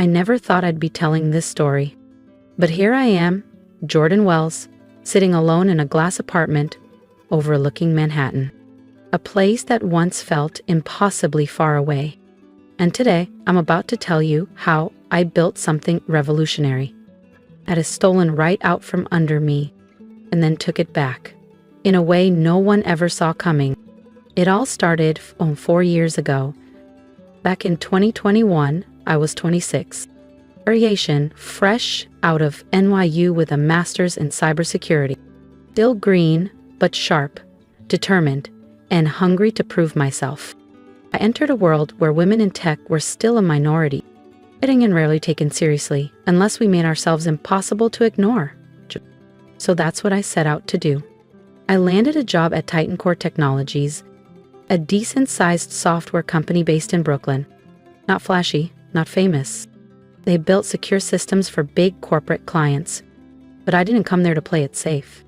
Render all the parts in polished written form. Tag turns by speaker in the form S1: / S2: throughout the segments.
S1: I never thought I'd be telling this story. But here I am, Jordan Wells, sitting alone in a glass apartment overlooking Manhattan, a place that once felt impossibly far away. And today, I'm about to tell you how I built something revolutionary. That is stolen right out from under me, and then took it back, in a way no one ever saw coming. It all started 4 years ago. Back in 2021, I was 26. Variation, fresh out of NYU with a master's in cybersecurity. Still green, but sharp, determined, and hungry to prove myself. I entered a world where women in tech were still a minority, getting and rarely taken seriously unless we made ourselves impossible to ignore. So that's what I set out to do. I landed a job at Titan Core Technologies, a decent-sized software company based in Brooklyn. Not flashy, not famous. They built secure systems for big corporate clients, but I didn't come there to play it safe.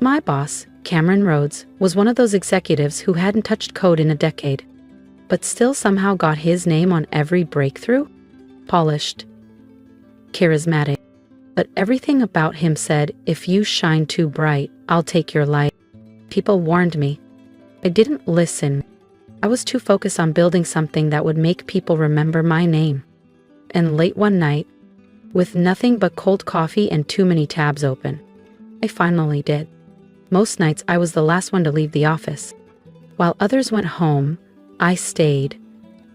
S1: My boss, Cameron Rhodes, was one of those executives who hadn't touched code in a decade, but still somehow got his name on every breakthrough. Polished, charismatic, but everything about him said, if you shine too bright, I'll take your light. People warned me. I didn't listen. I was too focused on building something that would make people remember my name. And late one night, with nothing but cold coffee and too many tabs open, I finally did. Most nights I was the last one to leave the office. While others went home, I stayed,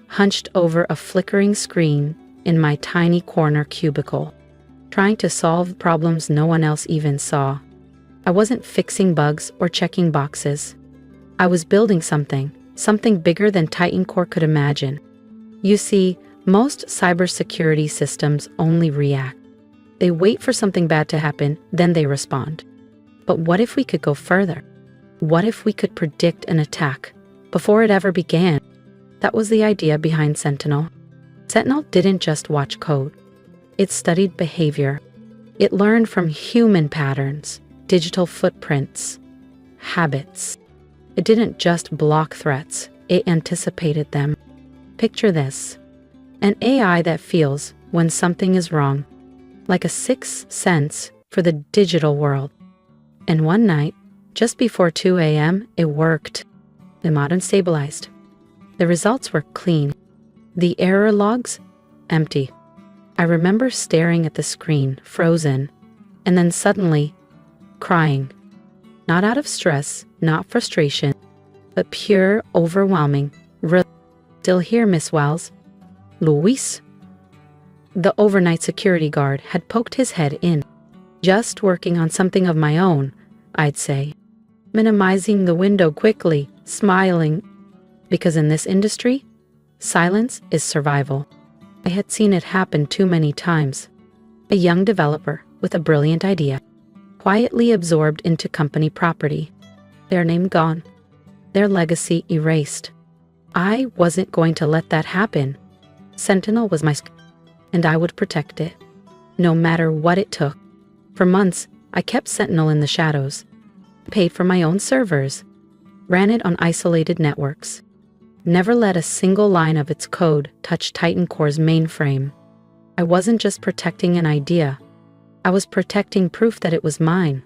S1: hunched over a flickering screen in my tiny corner cubicle, trying to solve problems no one else even saw. I wasn't fixing bugs or checking boxes. I was building something bigger than Titan Core could imagine. You see, most cybersecurity systems only react. They wait for something bad to happen, then they respond. But what if we could go further? What if we could predict an attack before it ever began? That was the idea behind Sentinel. Sentinel didn't just watch code. It studied behavior. It learned from human patterns, digital footprints, habits. It didn't just block threats, it anticipated them. Picture this: an AI that feels when something is wrong, like a sixth sense for the digital world. And one night, just before 2 a.m., it worked. The modem stabilized. The results were clean. The error logs, empty. I remember staring at the screen, frozen, and then suddenly crying. Not out of stress, not frustration, but pure, overwhelming. Still here, Miss Wells? Luis? The overnight security guard had poked his head in. Just working on something of my own, I'd say. Minimizing the window quickly, smiling. Because in this industry, silence is survival. I had seen it happen too many times. A young developer with a brilliant idea, quietly absorbed into company property. Their name gone. Their legacy erased. I wasn't going to let that happen. Sentinel was my and I would protect it, no matter what it took. For months, I kept Sentinel in the shadows, paid for my own servers, ran it on isolated networks, never let a single line of its code touch Titan Core's mainframe. I wasn't just protecting an idea, I was protecting proof that it was mine.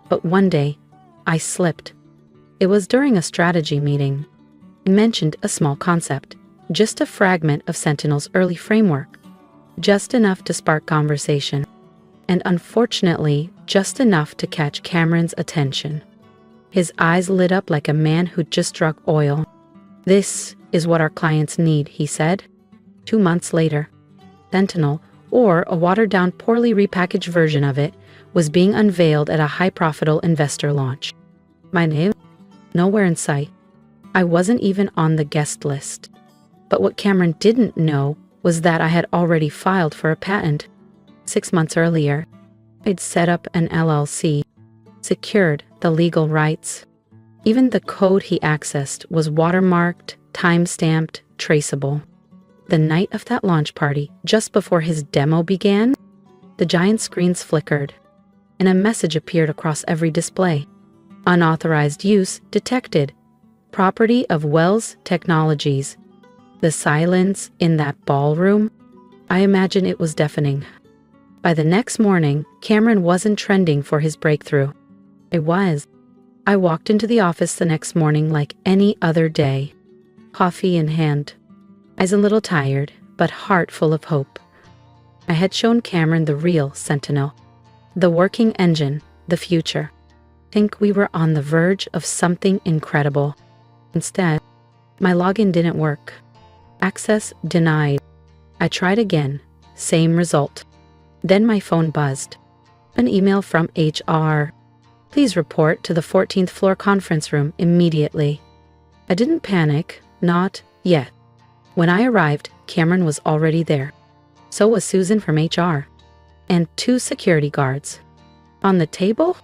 S1: But one day, I slipped. It was during a strategy meeting. I mentioned a small concept, just a fragment of Sentinel's early framework, just enough to spark conversation, and unfortunately, just enough to catch Cameron's attention. His eyes lit up like a man who'd just struck oil. "This is what our clients need," he said. 2 months later, Sentinel, or a watered-down, poorly repackaged version of it, was being unveiled at a high-profitable investor launch. My name? Nowhere in sight. I wasn't even on the guest list. But what Cameron didn't know was that I had already filed for a patent. 6 months earlier, I'd set up an LLC, secured the legal rights. Even the code he accessed was watermarked, time-stamped, traceable. The night of that launch party, just before his demo began, the giant screens flickered, and a message appeared across every display. Unauthorized use detected. Property of Wells Technologies. The silence in that ballroom. I imagine it was deafening. By the next morning, Cameron wasn't trending for his breakthrough. It was. I walked into the office the next morning like any other day, coffee in hand, eyes a little tired, but heart full of hope. I had shown Cameron the real Sentinel, the working engine, the future. I think we were on the verge of something incredible. Instead, my login didn't work. Access denied. I tried again, same result. Then my phone buzzed. An email from HR. Please report to the 14th floor conference room immediately. I didn't panic, not yet. When I arrived, Cameron was already there. So was Susan from HR. And 2 security guards. On the table,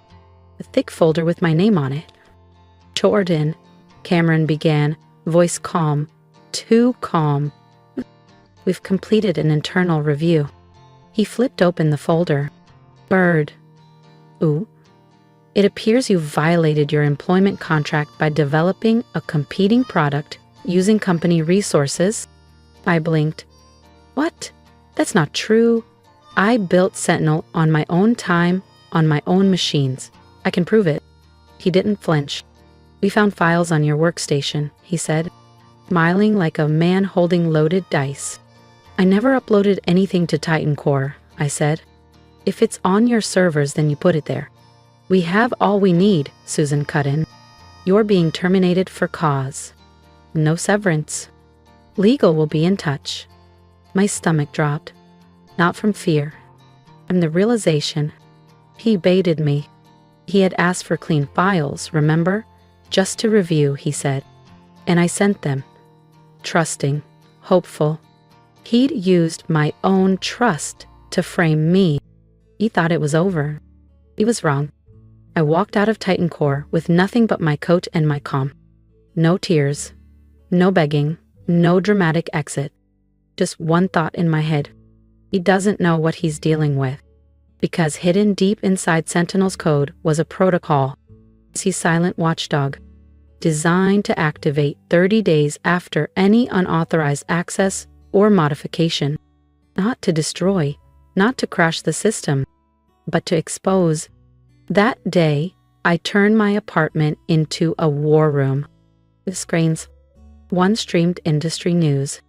S1: a thick folder with my name on it. Jordan, Cameron began, voice calm, too calm. We've completed an internal review. He flipped open the folder. Bird. Ooh. It appears you violated your employment contract by developing a competing product using company resources. I blinked. What? That's not true. I built Sentinel on my own time, on my own machines. I can prove it. He didn't flinch. We found files on your workstation, he said, smiling like a man holding loaded dice. I never uploaded anything to Titan Core, I said. If it's on your servers, then you put it there. We have all we need, Susan cut in. You're being terminated for cause. No severance. Legal will be in touch. My stomach dropped. Not from fear. From the realization. He baited me. He had asked for clean files, remember? Just to review, he said. And I sent them. Trusting. Hopeful. He'd used my own trust to frame me. He thought it was over. He was wrong. I walked out of Titan Core with nothing but my coat and my comm. No tears, no begging, no dramatic exit. Just one thought in my head. He doesn't know what he's dealing with. Because hidden deep inside Sentinel's code was a protocol. He's silent watchdog, designed to activate 30 days after any unauthorized access or modification. Not to destroy, not to crash the system, but to expose. That day, I turned my apartment into a war room. With screens. One streamed industry news.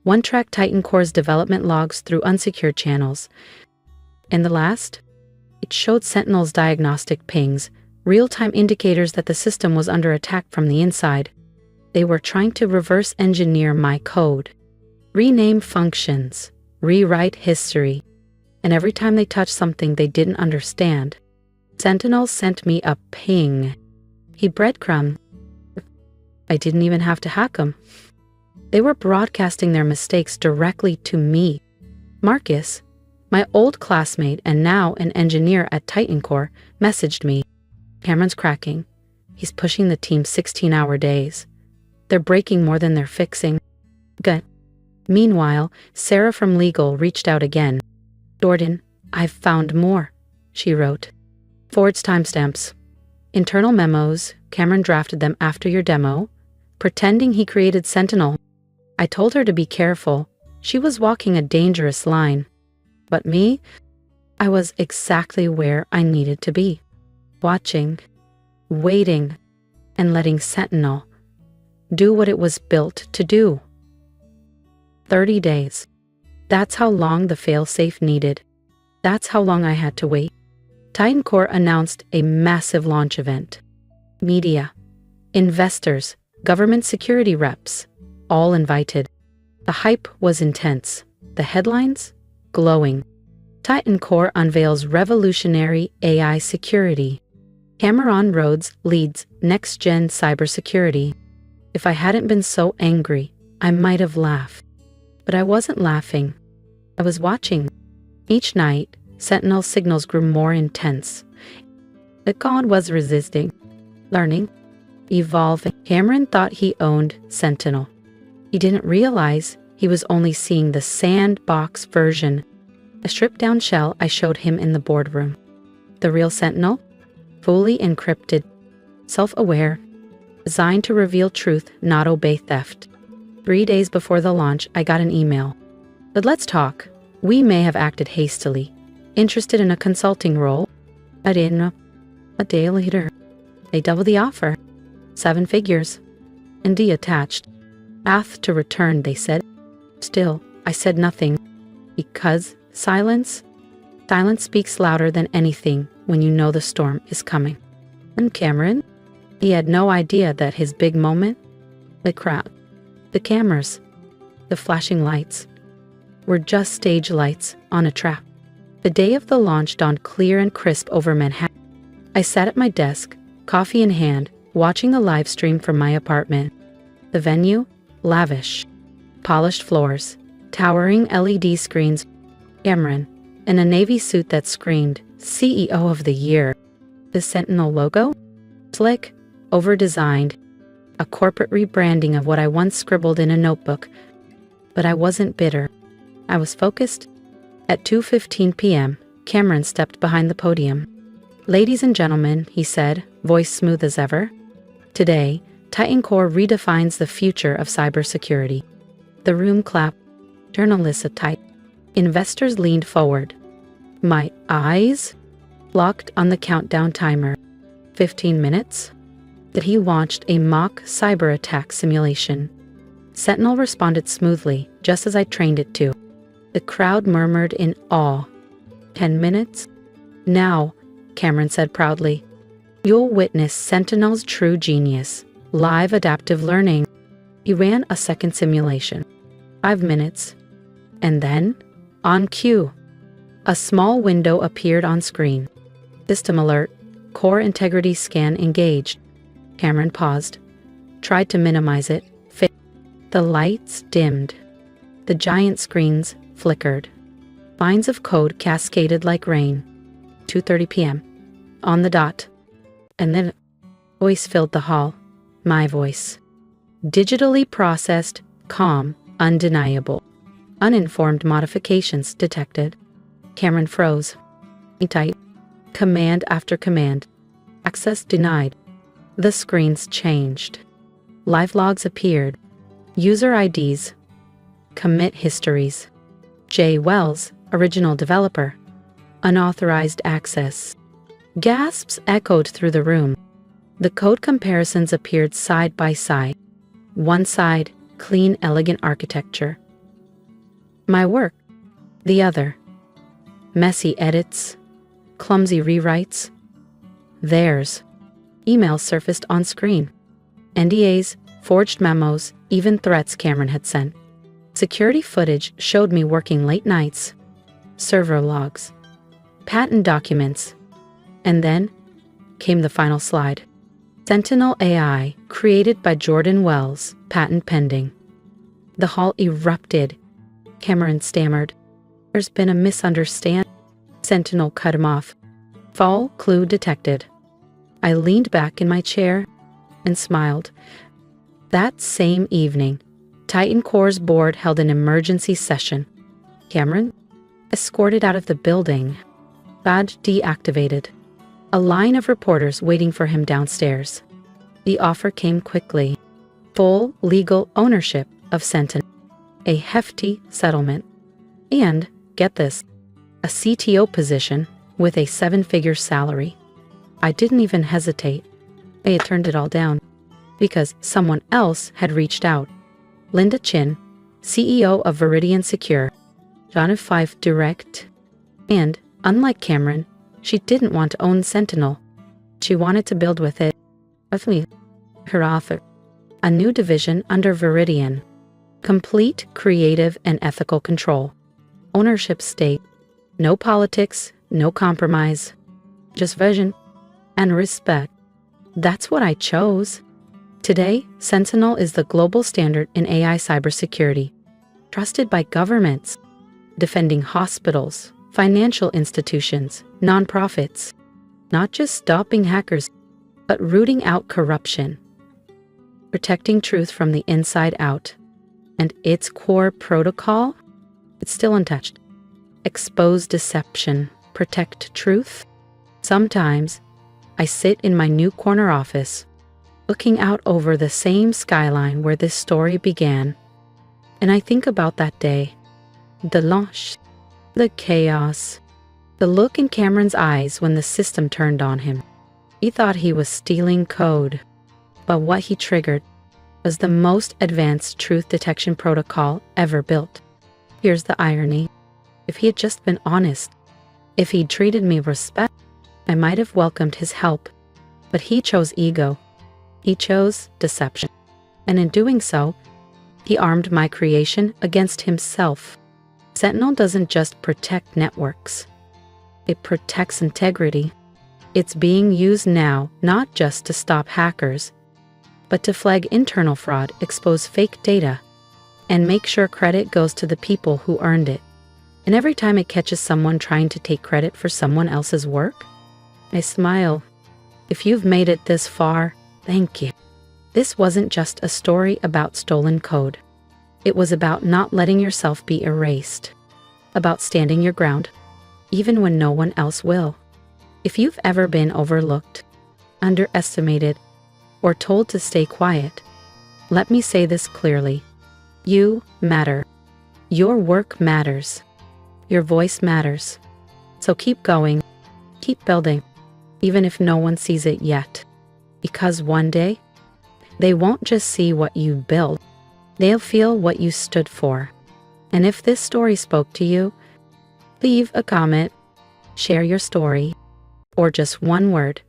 S1: One tracked Titan Core's development logs through unsecured channels. And the last? It showed Sentinel's diagnostic pings, real-time indicators that the system was under attack from the inside. They were trying to reverse engineer my code. Rename functions. Rewrite history. And every time they touched something they didn't understand, Sentinel sent me a ping. He breadcrumbed. I didn't even have to hack them. They were broadcasting their mistakes directly to me. Marcus, my old classmate and now an engineer at Titan Core, messaged me. Cameron's cracking. He's pushing the team 16-hour days. They're breaking more than they're fixing. Good. Meanwhile, Sarah from legal reached out again. Jordan, I've found more, she wrote. Forged timestamps. Internal memos, Cameron drafted them after your demo, pretending he created Sentinel. I told her to be careful. She was walking a dangerous line. But me, I was exactly where I needed to be. Watching, waiting, and letting Sentinel do what it was built to do. 30 days. That's how long the failsafe needed. That's how long I had to wait. Titan Core announced a massive launch event. Media, investors, government security reps, all invited. The hype was intense. The headlines? Glowing. Titan Core unveils revolutionary AI security. Cameron Rhodes leads next-gen cybersecurity. If I hadn't been so angry, I might have laughed. But I wasn't laughing. I was watching. Each night, Sentinel's signals grew more intense. The god was resisting, learning, evolving. Cameron thought he owned Sentinel. He didn't realize he was only seeing the sandbox version. A stripped-down shell I showed him in the boardroom. The real Sentinel? Fully encrypted, self-aware, designed to reveal truth, not obey theft. 3 days before the launch, I got an email. But let's talk. We may have acted hastily, interested in a consulting role. I didn't know. A day later, they doubled the offer. 7 figures. And D attached. Path to return, they said. Still, I said nothing. Because silence speaks louder than anything when you know the storm is coming. And Cameron? He had no idea that his big moment, the crowd, the cameras, the flashing lights, were just stage lights on a trap. The day of the launch dawned clear and crisp over Manhattan. I sat at my desk, coffee in hand, watching the live stream from my apartment. The venue, lavish. Polished floors, towering LED screens, Cameron, in a navy suit that screamed, CEO of the Year. The Sentinel logo? Slick, over-designed, a corporate rebranding of what I once scribbled in a notebook. But I wasn't bitter. I was focused. At 2:15 p.m., Cameron stepped behind the podium. Ladies and gentlemen, he said, voice smooth as ever. Today, Titan Core redefines the future of cybersecurity. The room clapped. Journalists tight. Investors leaned forward. My eyes locked on the countdown timer. 15 minutes? That he launched a mock cyber attack simulation. Sentinel responded smoothly, just as I trained it to. The crowd murmured in awe. 10 minutes? Now, Cameron said proudly, you'll witness Sentinel's true genius, live adaptive learning. He ran a second simulation. 5 minutes. And then, on cue, a small window appeared on screen. System alert, core integrity scan engaged. Cameron paused, tried to minimize it. The lights dimmed. The giant screens flickered. Lines of code cascaded like rain. 2:30 p.m. On the dot. And then a voice filled the hall. My voice. Digitally processed, calm, undeniable. Uninformed modifications detected. Cameron froze. He typed. Command after command. Access denied. The screens changed. Live logs appeared. User IDs. Commit histories. J. Wells, original developer. Unauthorized access. Gasps echoed through the room. The code comparisons appeared side by side. One side, clean, elegant architecture. My work. The other. Messy edits. Clumsy rewrites. Theirs. Emails surfaced on screen. NDAs, forged memos, even threats Cameron had sent. Security footage showed me working late nights. Server logs. Patent documents. And then came the final slide. Sentinel AI, created by Jordan Wells, patent pending. The hall erupted. Cameron stammered. There's been a misunderstanding. Sentinel cut him off. Fall clue detected. I leaned back in my chair and smiled. That same evening, Titan Core's board held an emergency session. Cameron, escorted out of the building, badge deactivated. A line of reporters waiting for him downstairs. The offer came quickly. Full legal ownership of Sentinel. A hefty settlement. And, get this, a CTO position with a 7-figure salary. I didn't even hesitate. I had turned it all down because someone else had reached out. Linda Chin, CEO of Viridian Secure, John F. Fife Direct. And, unlike Cameron, she didn't want to own Sentinel. She wanted to build with it. With me, her author. A new division under Viridian. Complete creative and ethical control. Ownership stake. No politics, no compromise. Just vision and respect. That's what I chose. Today, Sentinel is the global standard in AI cybersecurity. Trusted by governments. Defending hospitals, financial institutions, nonprofits. Not just stopping hackers, but rooting out corruption. Protecting truth from the inside out. And its core protocol? It's still untouched. Expose deception, protect truth. Sometimes, I sit in my new corner office, looking out over the same skyline where this story began. And I think about that day, the launch, The chaos. The look in Cameron's eyes when the system turned on him. He thought he was stealing code, but what he triggered was the most advanced truth detection protocol ever built. Here's the irony. If he had just been honest, if he'd treated me with respect, I might have welcomed his help. But he chose ego. He chose deception. And in doing so, he armed my creation against himself. Sentinel doesn't just protect networks. It protects integrity. It's being used now not just to stop hackers, but to flag internal fraud, expose fake data, and make sure credit goes to the people who earned it. And every time it catches someone trying to take credit for someone else's work, I smile. If you've made it this far, thank you. This wasn't just a story about stolen code. It was about not letting yourself be erased, about standing your ground, even when no one else will. If you've ever been overlooked, underestimated, or told to stay quiet, let me say this clearly. You matter. Your work matters. Your voice matters. So keep going. Keep building, even if no one sees it yet. Because one day, they won't just see what you built, they'll feel what you stood for. And if this story spoke to you, leave a comment, share your story, or just one word.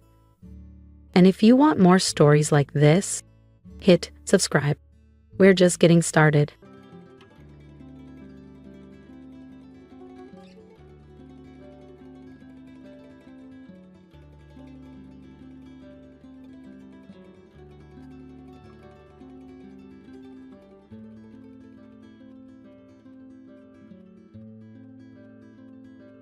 S1: And if you want more stories like this, hit subscribe. We're just getting started.